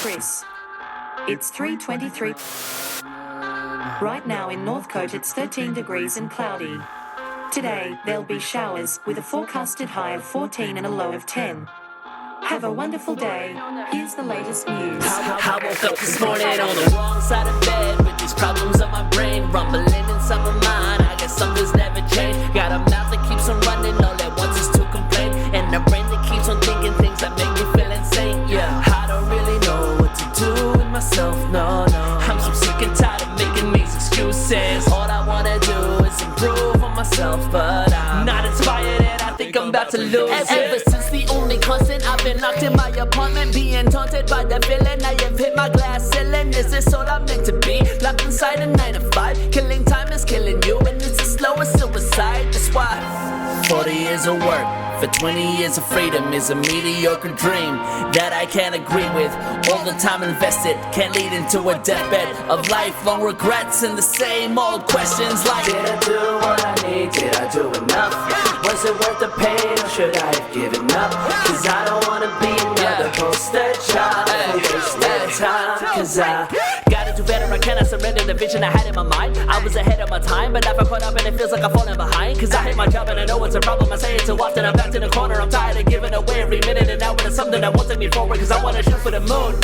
Chris. It's 3:23. Right now in Northcote it's 13 degrees and cloudy. Today, there'll be showers with a forecasted high of 14 and a low of 10. Have a wonderful day. Here's the latest news. I woke up this morning on the wrong side of bed with these problems on my brain rumbling inside my mind. I guess something's never changed. Got a mouth that keeps on running, all that wants is to complain, and a brain that keeps on thinking things that make me feel insane. Yeah, I don't really know what to do with myself. No, I'm so sick and tired of making these excuses. All I wanna do is improve on myself, but I'm not inspired and I think I'm about to lose it. Ever since the only constant, I've been locked in my apartment, being taunted by the feeling. I have hit my glass ceiling. Is this all I'm meant to be? Locked inside a 9 to 5. Killing time is killing you, and it's as slow as suicide. That's why 40 years of work for 20 years of freedom is a mediocre dream that I can't agree with. All the time invested can't lead into a deathbed of lifelong regrets and the same old questions like, did I do what I need? Did I do enough? Was it worth the pain or should I have given up? Cause I don't wanna be another poster child for wasted time. Cause I gotta do better, I cannot surrender the vision I had in my mind. I was ahead of my time, but I've caught up and it feels like I'm falling behind. Cause I hate my job and I know it's a problem, I say it too often. I'm back to the corner, I'm tired of giving away every minute and hour. It's something that won't take me forward, cause I wanna shoot for the moon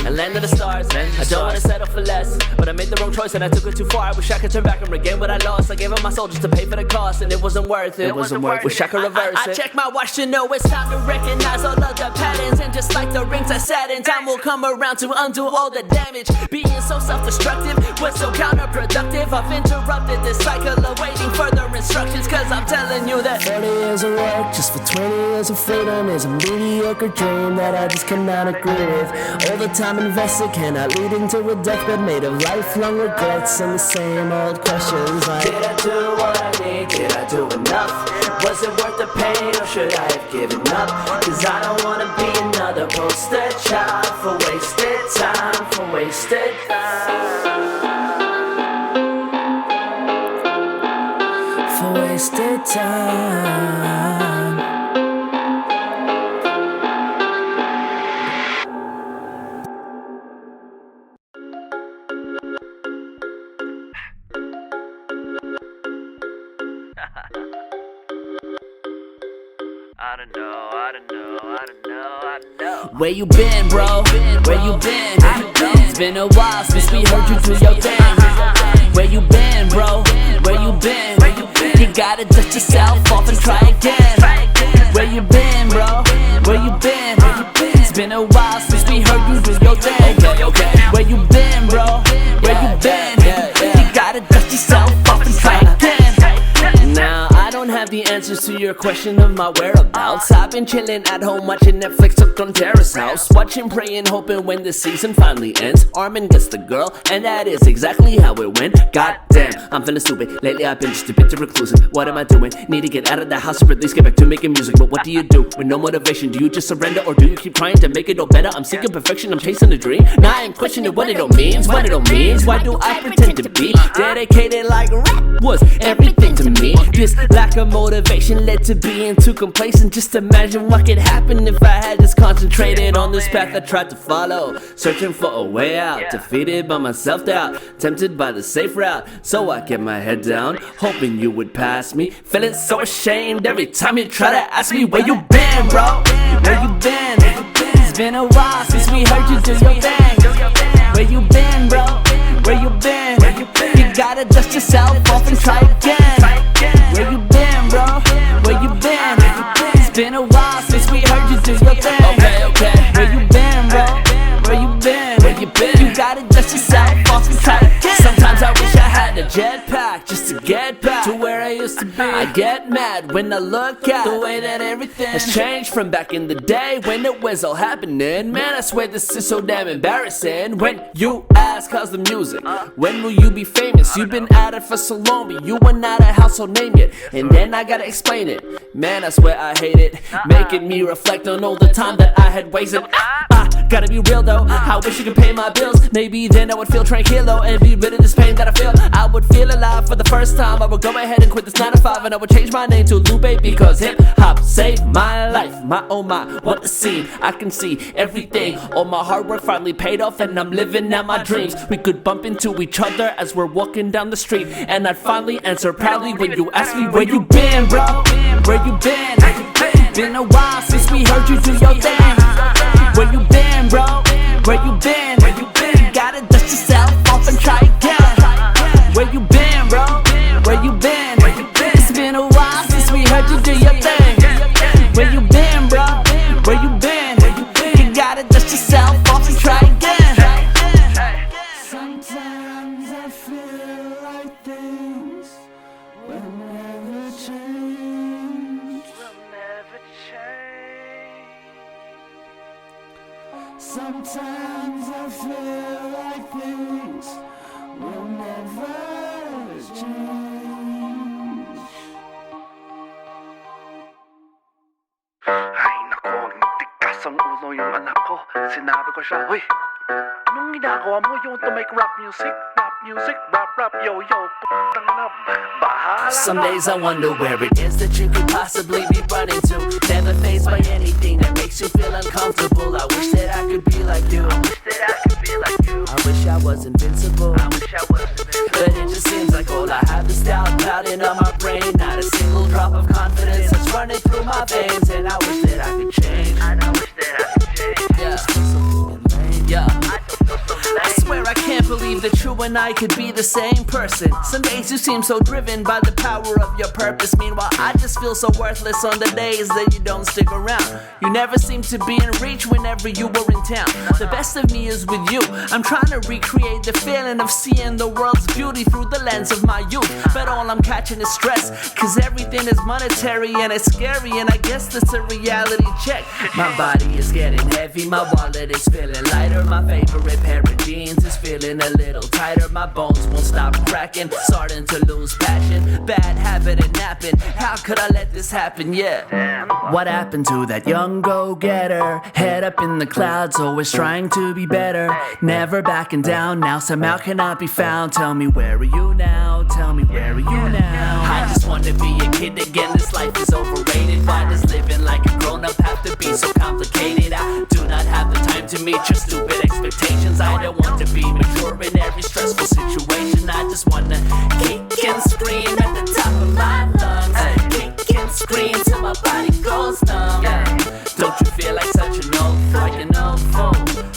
and land of the stars. I don't wanna settle for less, but I made the wrong choice and I took it too far. I wish I could turn back and regain what I lost. I gave up my soul just to pay for the cost, and it wasn't worth it. Wish I could reverse it. I check my watch to know it's time to recognize all of the patterns, and just like the rings I sat in, time will come around to undo all the damage. Being so self-destructive was so counterproductive. I've interrupted this cycle awaiting further instructions, cause I'm telling you that 30 years of work just for 20 years of freedom is a mediocre dream that I just cannot agree with. All the time invested cannot lead into a deathbed made of lifelong regrets and the same old questions like, did I do what I need? Did I do enough? Was it worth the pain or should I have given up? Cause I don't wanna be another poster child for wasted time, for wasted time, for wasted time. I don't know. Where you been, bro? Where you been? It's been a while since we heard you do your thing. Where you been, bro? Where you been? You gotta dust yourself off and try again. Where you been, bro? Where you been? It's been a while since we heard you do your thing. Where you been, bro? Where you been? You gotta dust yourself off and try again. Now I don't have the answers to your question of my whereabouts. I've been chilling at home watching Netflix up on Terrace House, watching, praying, hoping when the season finally ends, Armin gets the girl, and that is exactly how it went. Goddamn, I'm feeling stupid. Lately I've been just a bit too reclusive. What am I doing? Need to get out of the house or at least get back to making music. But what do you do with no motivation? Do you just surrender or do you keep trying to make it all better? I'm seeking perfection, I'm chasing a dream. Now I ain't questioning what it all means. What it all means. Why do I pretend to be dedicated like rap was everything to me? This lack of motivation led to being too complacent. Just imagine what could happen if I had just concentrated on this path I tried to follow, searching for a way out, defeated by my self-doubt, tempted by the safe route. So I kept my head down, hoping you would pass me, feeling so ashamed every time you try to ask me, where you been, bro? Where you been? It's been a while since we heard you do your thing. Where you been, bro? Where you been? You gotta dust yourself off and try again. Where you been, bro? Where you been? It's been a while since we heard you do your thing. Okay. Where you been, bro? Where you been? You gotta dust yourself off and try again. Sometimes I wish I had a jetpack just to get back to where I used to be. I get mad when I look at the way that everything has changed from back in the day when it was all happening. Man, I swear this is so damn embarrassing. When you ask how's the music, when will you be famous? You've been at it for so long, but you were not a household name yet. And then I gotta explain it. Man, I swear I hate it, making me reflect on all the time that I had wasted. Gotta be real though, I wish you could pay my bills. Maybe then I would feel tranquilo and be rid of this pain that I feel. I would feel alive for the first time. I would go ahead and quit this 9 to 5, and I would change my name to Lupe, because hip-hop saved my life. My oh my, what a scene. I can see everything. All my hard work finally paid off, and I'm living out my dreams. We could bump into each other as we're walking down the street, and I'd finally answer proudly when you ask me, where you been, bro? Where you been? Been a while since we heard you do your thing. Where you been, bro? Where you been? You gotta dust yourself off and try again. Where you been, bro? Where you been? It's been a while since we heard you do your thing. Where you been, bro? Where you been? You gotta dust yourself off and try again. Sometimes I feel like things will never change. Sometimes I feel like things will never change. Ay nako, tigas ang ulo yung anak ko. Sinabi ko siya, "Hoy, anong ginagawa mo? You want to make rap music? Rap, yo, tanga, bahala." Some days I wonder where it is that you could possibly be running to. Never faced by anything that makes you feel uncomfortable. I wish that I could be like you. I wish I was invincible. But it just seems like all I have is doubt clouding on my brain. Not a single drop of confidence that's running through my veins. And I wish that I could change. Yeah. I swear I can't believe that you and I could be the same person. Some days you seem so driven by the power of your purpose. Meanwhile, I just feel so worthless on the days that you don't stick around. You never seem to be in reach whenever you were in town. The best of me is with you. I'm trying to recreate the feeling of seeing the world's beauty through the lens of my youth. But all I'm catching is stress, cause everything is monetary and it's scary, and I guess that's a reality check. My body is getting heavy, my wallet is feeling lighter. My favorite pair of jeans is feeling a little tighter. My bones won't stop cracking, starting to lose passion. Bad habit of napping, how could I let this happen, yeah. What happened to that young go-getter? Head up in the clouds, always trying to be better. Never backing down, now somehow cannot be found. Tell me, where are you now? Tell me, where are you now? I just want to be a kid again, this life is overrated. Why does living like a grown-up have to be so complicated? I do not have the time to meet your stupid expectations. I don't want to be mature in every stressful situation. I just wanna kick and scream at the top of my lungs. Kick and scream till my body goes numb. Don't you feel like such an old fool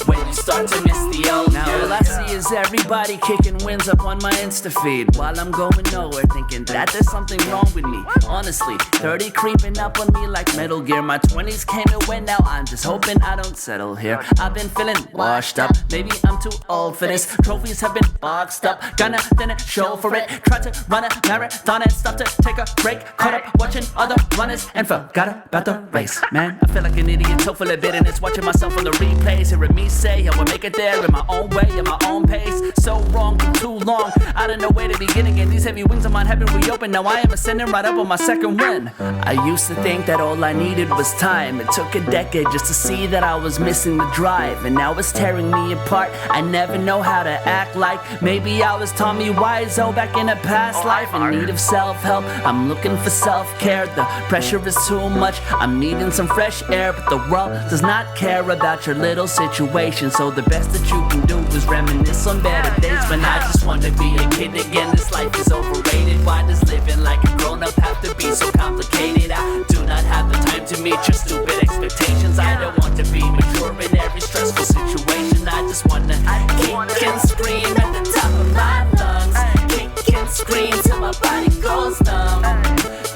when you start to miss the old? Now all I see is everybody kicking wins up on my Insta feed, while I'm going nowhere, thinking that there's something wrong with me. Honestly, 30 creeping up on me like Metal Gear. My 20s came and went, now I'm just hoping I don't settle here. I've been feeling washed up, maybe I'm too old for this. Trophies have been boxed up, gonna then show for it. Tried to run a marathon and stopped to take a break. Caught up watching other runners and forgot about the race. Man, I feel like an idiot, so full of bitterness, watching myself on the replays, hearing me say I will make it there in my own way, in my own pace. So wrong for too long, I don't know where to begin again. These heavy wings of mine have been reopened, now I am ascending right up on my second win. I used to think that all I needed was time. It took a decade just to see that I was missing the drive, and now it's tearing me apart. I never know how to act like maybe I was Tommy Wiseau back in a past life, in need of self-help. I'm looking for self-care, the pressure is too much. I'm needing some fresh air, but the world does not care about your little situation. So the best that you can do is reminisce on better days. When I just want to be a kid again, this life is overrated. Why does living like a grown-up have to be so complicated? I do not have the time to meet your stupid expectations. I don't want to be mature in every stressful situation. I just wanna kick and scream at the top of my lungs. Kick and scream till my body goes numb.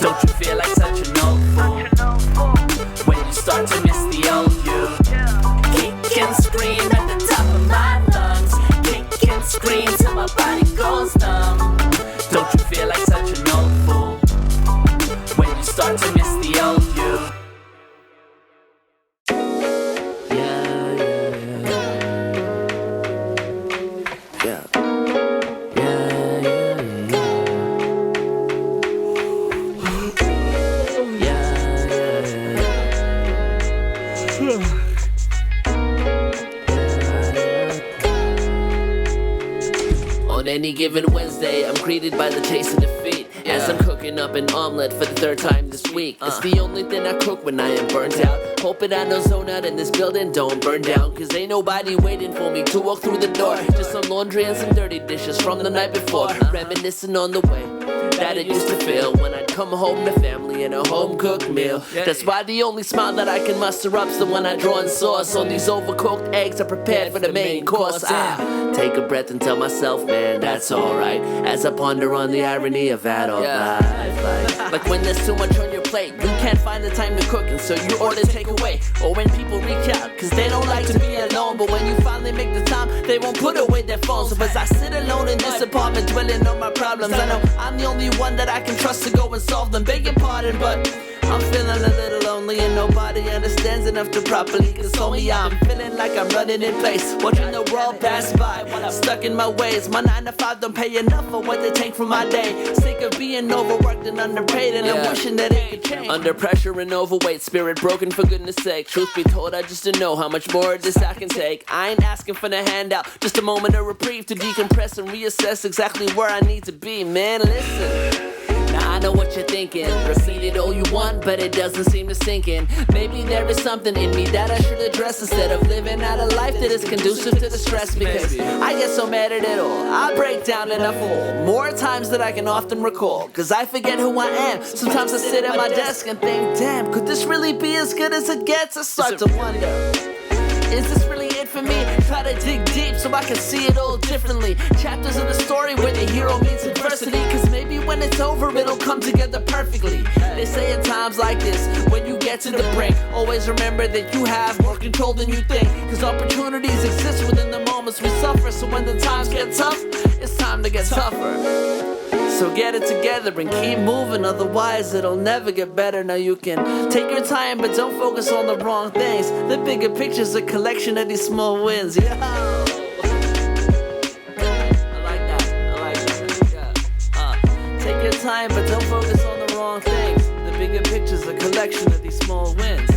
Don't you feel like such an old fool when you start to miss the old you? Kick and scream at the top of my lungs. Kick and scream till my body goes numb. Don't you feel like such an old fool when you start to miss the old you? On any given Wednesday, I'm greeted by the taste of defeat as I'm cooking up an omelet for the third time this week. It's the only thing I cook when I am burnt out. Hoping I don't zone out in this building don't burn down, cause ain't nobody waiting for me to walk through the door. Just some laundry and some dirty dishes from the night before, reminiscing on the way that it used to feel when I'd come home to family and a home-cooked meal. That's why the only smile that I can muster up's the one I draw in sauce on these overcooked eggs I prepared for the main course. I take a breath and tell myself, man, that's alright, as I ponder on the irony of adult life. Like when there's too much on your plate, you can't find the time to cook, and so you order takeaway. Or when people reach out, cause they don't like to be alone, but when you finally make the time, they won't put away their phones. So as I sit alone in this apartment, dwelling on my problems, I know I'm the only one that I can trust to go and solve them. Beg your pardon, but I'm feeling a little lonely and nobody understands enough to properly console me. I'm feeling like I'm running in place, watching the world pass by, stuck in my ways. My 9 to 5 don't pay enough for what they take from my day. Sick of being overworked and underpaid, and I'm wishing that it could change. Under pressure and overweight, spirit broken for goodness sake. Truth be told, I just don't know how much more of this I can take. I ain't asking for the handout, just a moment of reprieve to decompress and reassess exactly where I need to be. Man, listen, now I know what you're thinking. Repeat it all you want, but it doesn't seem to sink in. Maybe there is something in me that I should address instead of living out a life that is conducive to the stress. Because I get so mad at it all, I break down and I fall more times than I can often recall. Cause I forget who I am. Sometimes I sit at my desk and think, damn, could this really be as good as it gets? I start to wonder, is this really it for me? Try to dig deep so I can see it all differently. Chapters of the story where the hero meets adversity, cause maybe when it's over it'll come together perfectly. They say in times like this, when you get to the brink, always remember that you have more control than you think. Cause opportunities exist within the moments we suffer. So when the times get tough, it's time to get tougher. So get it together and keep moving, otherwise it'll never get better. Now you can take your time, but don't focus on the wrong things. The bigger picture's a collection of these small wins. Yeah. I like that. Yeah. Take your time, but don't focus on the wrong things. The bigger picture's a collection of these small wins.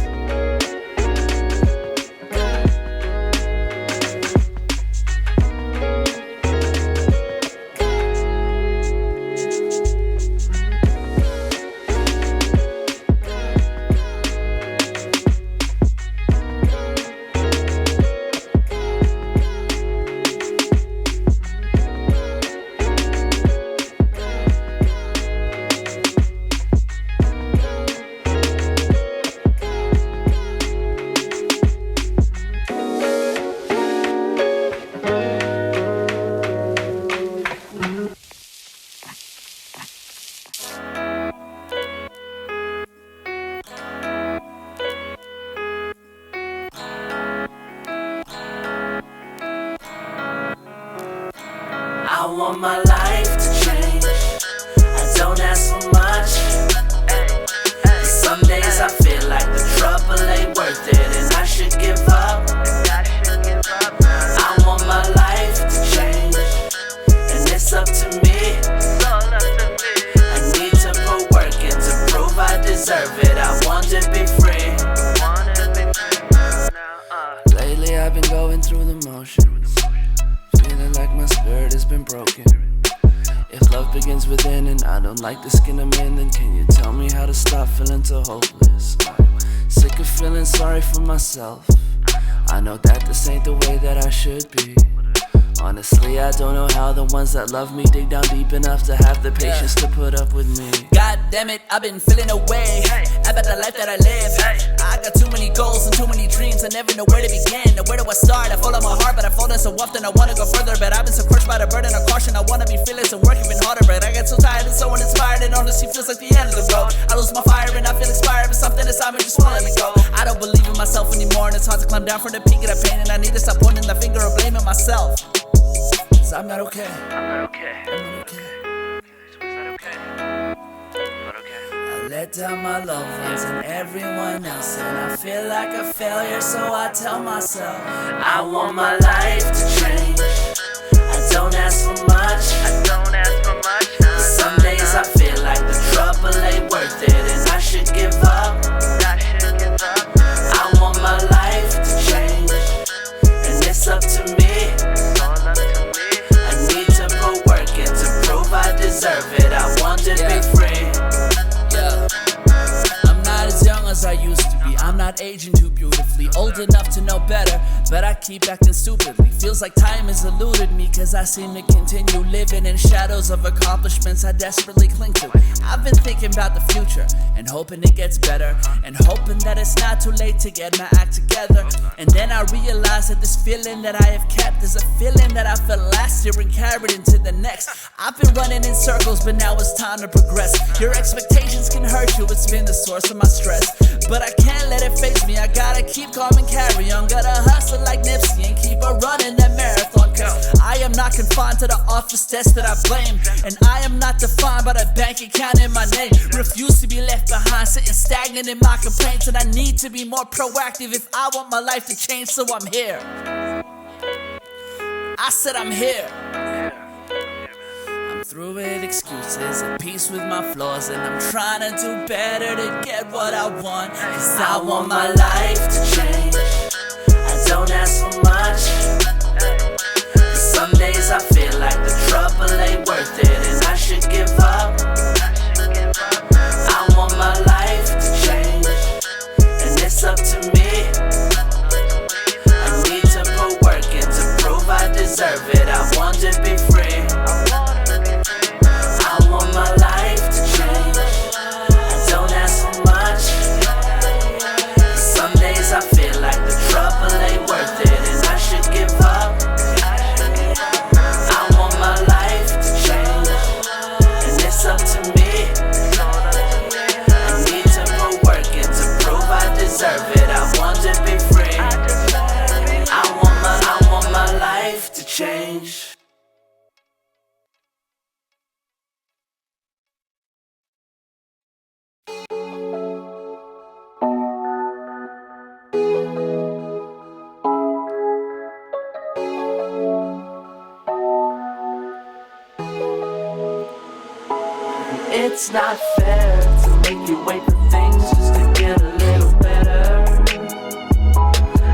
I want my life to change. I don't ask for much. Some days I feel like the trouble ain't worth it and I should give up. I want my life to change, and it's up to me. I need to put work in to prove I deserve it. I want to be free. Lately I've been going through the motions, feeling like my spirit has been broken. If love begins within and I don't like the skin I'm in, then can you tell me how to stop feeling so hopeless? I'm sick of feeling sorry for myself. I know that this ain't the way that I should be. Honestly, I don't know how the ones that love me dig down deep enough to have the patience to put up with me. God damn it, I've been feeling away about the life that I live. I got too many goals and too many dreams, I never know where to begin. Now where do I start? I follow my heart, but I fall down so often I wanna go further. But I've been so crushed by the burden of caution, I wanna be fearless and work even harder. But I get so tired and so uninspired, it honestly feels like the end of the road. I lose my fire and I feel inspired, but something inside me just won't let me go. I don't believe in myself anymore, and it's hard to climb down from the peak of the pain. And I need to stop pointing the finger or blaming myself, 'cause I'm not okay. I'm not okay. I'm not okay. It's not okay. Not okay. I let down my loved ones and everyone else, and I feel like a failure, so I tell myself I want my life to change. I don't ask for much. I don't ask for much. Some days I feel like the trouble ain't worth it and I should give up. I should give up. I want my life to change, and it's up to me. It's all up to me. I need to put old enough to know better, but I keep acting stupidly. Feels like time has eluded me, cause I seem to continue living in shadows of accomplishments I desperately cling to. I've been thinking about the future, and hoping it gets better, and hoping that it's not too late to get my act together. And then I realize that this feeling that I have kept is a feeling that I felt last year and carried into the next. I've been running in circles, but now it's time to progress. Your expectations can hurt you, it's been the source of my stress, but I can't let it face me. I gotta keep calm and carry on, gotta hustle like Nipsey and keep on running that marathon. Cause I am not confined to the office desk that I blame, and I am not defined by the bank account in my name. Refuse to be left behind, sitting stagnant in my complaints, and I need to be more proactive if I want my life to change. So I'm here. I said I'm here. I'm through with excuses, at peace with my flaws, and I'm trying to do better to get what I want. Cause I want my life to change. I don't ask for much. Some days I feel like the trouble ain't worth it and I should give up. I want my life to change, and it's up to me. I need to put work in to prove I deserve it. I want to be free. I want my life to change. I don't ask for much. Some days I feel like the trouble ain't worth it and I should give up. Up to me. I need to put work in to prove I deserve it. I want to be free. I want my life to change. It's not fair to make you wait for things just to get a little better.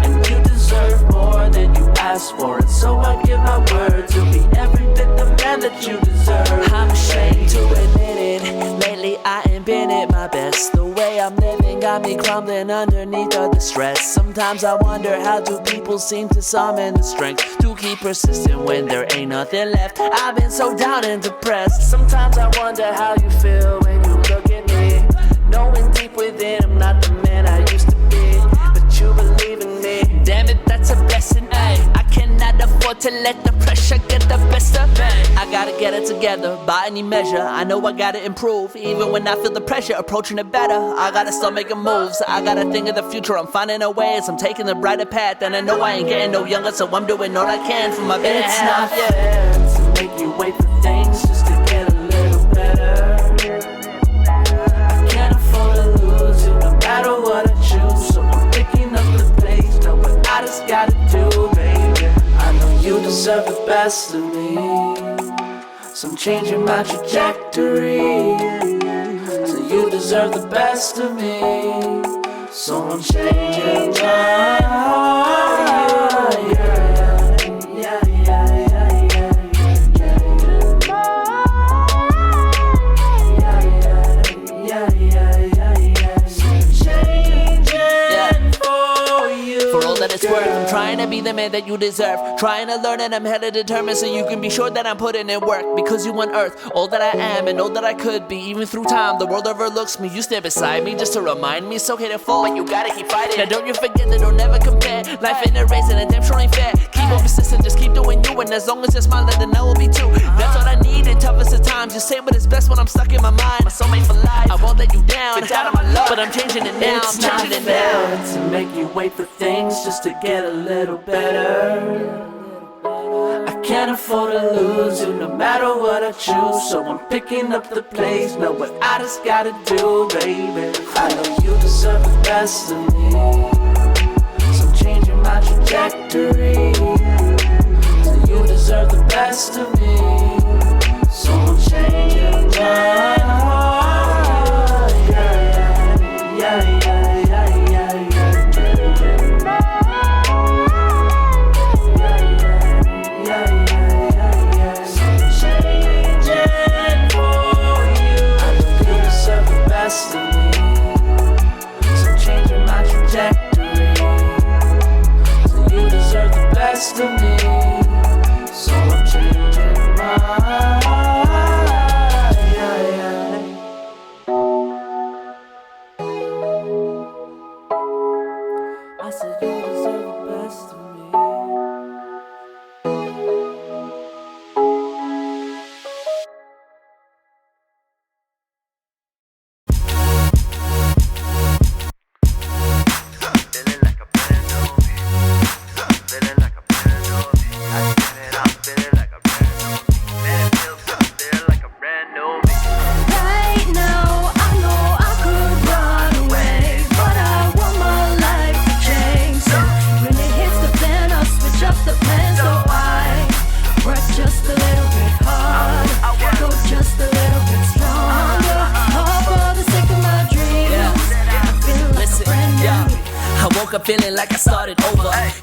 And you deserve more than you asked for, and so I give my word to be every bit the man that you deserve. I'm ashamed to admit it, lately I ain't been at my best. The way I'm living got me crumbling underneath all the stress. Sometimes I wonder, how do people seem to summon the strength to keep persistent when there ain't nothing left? I've been so down and depressed. Sometimes I wonder how you feel when you look at me, knowing deep within I'm not the man I used to be, but you believe in me. Damn it, that's a blessing, ayy. I cannot afford to let the pressure get the best of me. I gotta get it together by any measure. I know I gotta improve, even when I feel the pressure approaching it better. I gotta start making moves, I gotta think of the future. I'm finding a way as I'm taking the brighter path, and I know I ain't getting no younger, so I'm doing all I can for my better half. It's not fair to make you wait for things just to get a little better. I can't afford to lose you no matter what I choose, so I'm picking up the pace. Know what I just gotta do, baby. I know you deserve the best of me, so I'm changing my trajectory. So you deserve the best of me, so I'm changing my heart. That it's worth. I'm trying to be the man that you deserve, trying to learn, and I'm hella determined, so you can be sure that I'm putting in work. Because you unearth all that I am and all that I could be. Even through time, the world overlooks me. You stand beside me just to remind me. So hit and fall, but you gotta keep fighting. Now don't you forget that don't never compare. Life ain't a race and a damn sure ain't fair. Keep on persistent, just keep doing you, and as long as you're smiling, then I will be too. That's all I need in toughest of times. You say what is best when I'm stuck in my mind. My soulmate for life, I won't let you down. Been down on my luck, but I'm changing it now. I'm changing it now. To make you wait for things just to get a little better. I can't afford to lose you no matter what I choose, so I'm picking up the pace. Know what I just gotta do, baby. I know you deserve the best of me, so I'm changing my trajectory. So you deserve the best of me, so I'm changing my heart. Yeah, yeah, yeah. Best of me, so I'm changing my trajectory.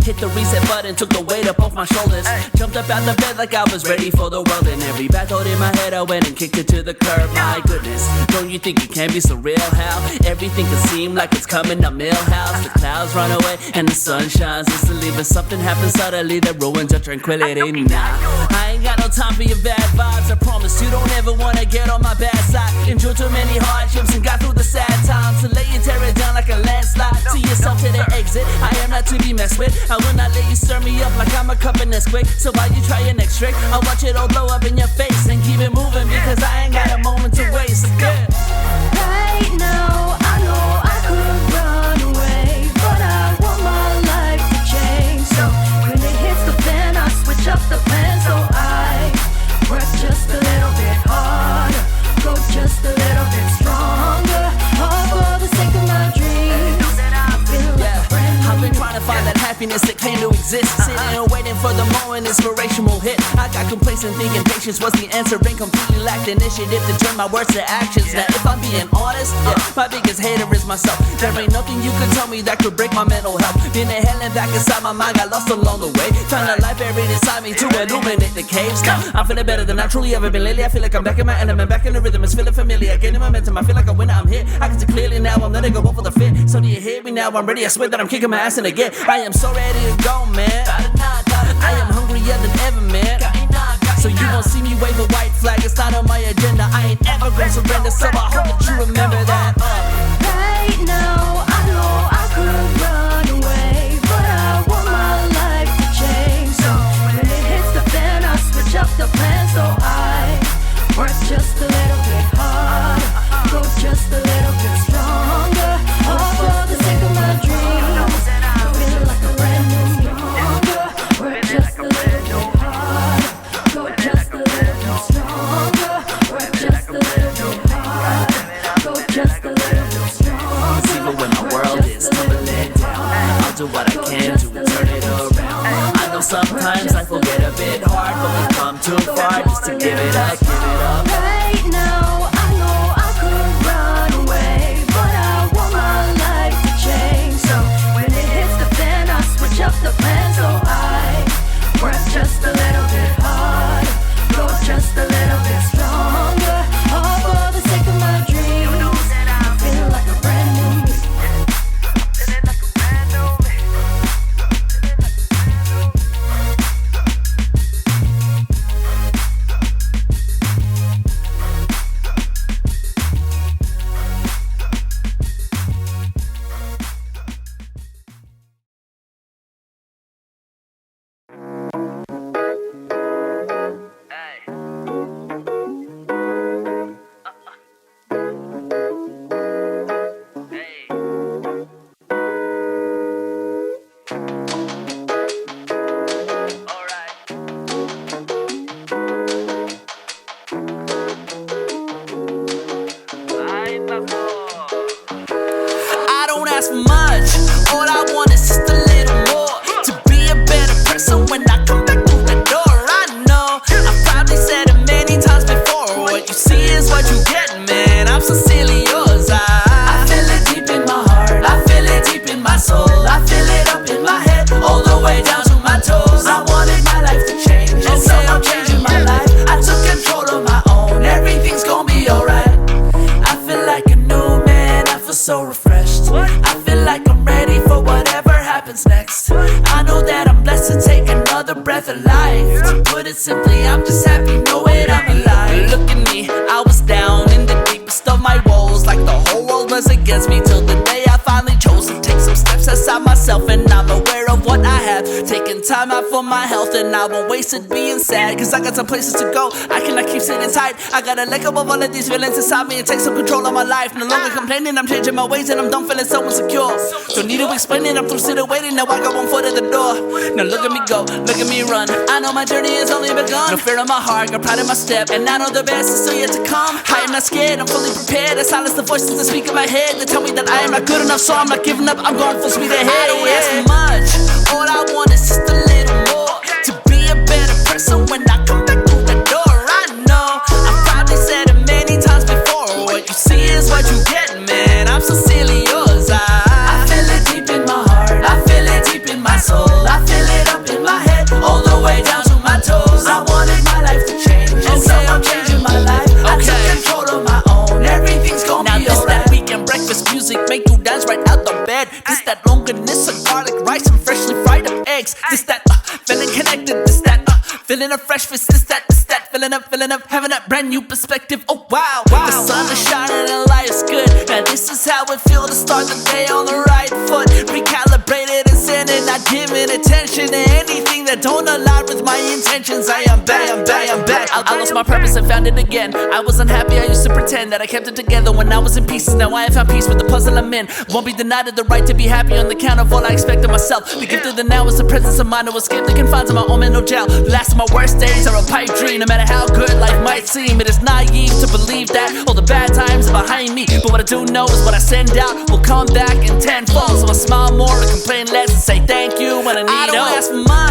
hit the reset button, took the weight up off my shoulders. Jumped up out the bed like I was ready for the world. And every bad thought in my head, I went and kicked it to the curb. My goodness, don't you think it can be so real? How everything can seem like it's coming to Millhouse. The clouds run away and the sun shines instantly, but something happens suddenly that ruins your tranquility. Nah, I ain't got no time for your bad vibes. I promise you don't ever wanna get on my bad side. Endured too many hardships and got through the sad times. So lay you tear it down like a landslide. See yourself to the exit. I am not to be messed with. I will not let you stir me up like I'm a cup of Nesquik. So while you try your next trick, I'll watch it all blow up in your face and keep it moving because I ain't got a moment to waste. Yeah. Right now, I know I could run away, but I want my life to change. So when it hits the fan, I switch up the plan. So I work just a little bit harder, go just a little bit stronger, all for the sake of my dreams. I feel like a brand new. I've been trying to find that happiness that claimed to exist. Sitting and waiting for the moment inspiration will hit. I got complacent thinking patience was the answer and completely lacked initiative to turn my words to actions. Now if I'm being honest, my biggest hater is myself. There ain't nothing you can tell me that could break my mental health. Been to hell and back inside my mind, got lost along the way. Found a light buried inside me to illuminate the caves. Now I'm feeling better than I truly ever been lately. I feel like I'm back in my element, back in the rhythm. It's feeling familiar, gaining momentum. I feel like a winner, I'm here. I can see clearly now, I'm letting go for the fit. So do you hear me now? I'm ready, I swear that I'm kicking my ass in again. I am so ready to go, man. I am hungrier than ever, man. So you won't see me wave a white flag, it's not on my agenda. I ain't ever gonna surrender, so I hope that you remember that. Right now, I know I could run away, but I want my life to change. So when it hits the fan, I switch up the plan. So I work just a little bit harder, go just a little bit stronger, all for the sake of my dreams. I feel like a brand new stronger, work just a little bit harder, go just a little bit stronger, work just a little bit harder, go just a little bit stronger. Even when my world is tumbling down, I'll do what I can to turn it around. I know sometimes life will get a bit hard, but we've come too far just to give it up, give it up. Right now, I know I could run away, but I want my life to change. So when it hits the fan, I switch up the plan. So I work just a little bit harder, go just a little bit stronger, all for the sake of my dreams. I feel like a brand new me. I don't ask for much, all I want is just a little more. To be a better person when I come back through the door. I know, I've probably said it many times before. What you see is what you get, man. I'm sincerely yours. I feel it deep in my heart, I feel it deep in my soul. I feel it up in my head, all the way down to my toes. I wanted my life to change, and so I'm changing my life. I took control of my own, everything's gonna be alright. I feel like a new man, I feel so refreshed. I feel like I'm ready for whatever happens next. I know that I'm blessed to take another breath of life. To put it simply, I'm just happy knowing I'm alive. Look at me, I was down in the deepest of my woes, like the whole world was against me, till the day I finally chose to take some steps outside myself. And I'm aware of what I have, taking time out for my health, and I won't waste it being sad, cause I got some places to go, I cannot keep sitting tight. I gotta let go of all of these feelings inside me and take some control of my life. No longer complaining, I'm changing my ways, and I'm done feeling so insecure. Don't need to explain it, I'm through sitting waiting, now I got one foot at the door. Now look at me go, look at me run, I know my journey has only begun. No fear in my heart, got pride in my step, and I know the best is still yet to come. I am not scared, I'm fully prepared to silence the voices that speak in my head, that tell me that I am not good enough, so I'm not giving up, I'm going full speed ahead. I don't ask for much, all I want is just a little more. To be a better person when I come back through the door. I know, I've probably said it many times before. What you see is what you get, man. I'm sincerely yours. I feel it deep in my heart, I feel it deep in my soul. I eggs. This, that, feeling connected. This, that, feeling a fresh fist. This, that, filling up, having that brand new perspective. Oh wow, the sun is shining and life's good. Now this is how it feels to start the day on the right foot. Recalibrated and sending, not giving attention to anything that don't align with my intentions. I am back. I lost my purpose and found it again. I was unhappy, I used to pretend that I kept it together when I was in pieces. Now I have found peace with the puzzle I'm in. Won't be denied the right to be happy on the count of all I expect of myself. The gift of the now is the presence of mind. I will escape the confines of my own mental jail. The last of my worst days are a pipe dream. No matter how good life might seem, it is naive to believe that all the bad times are behind me. But what I do know is what I send out will come back in tenfold. So I smile more and complain less and say thank you when I need. I don't ask for mine.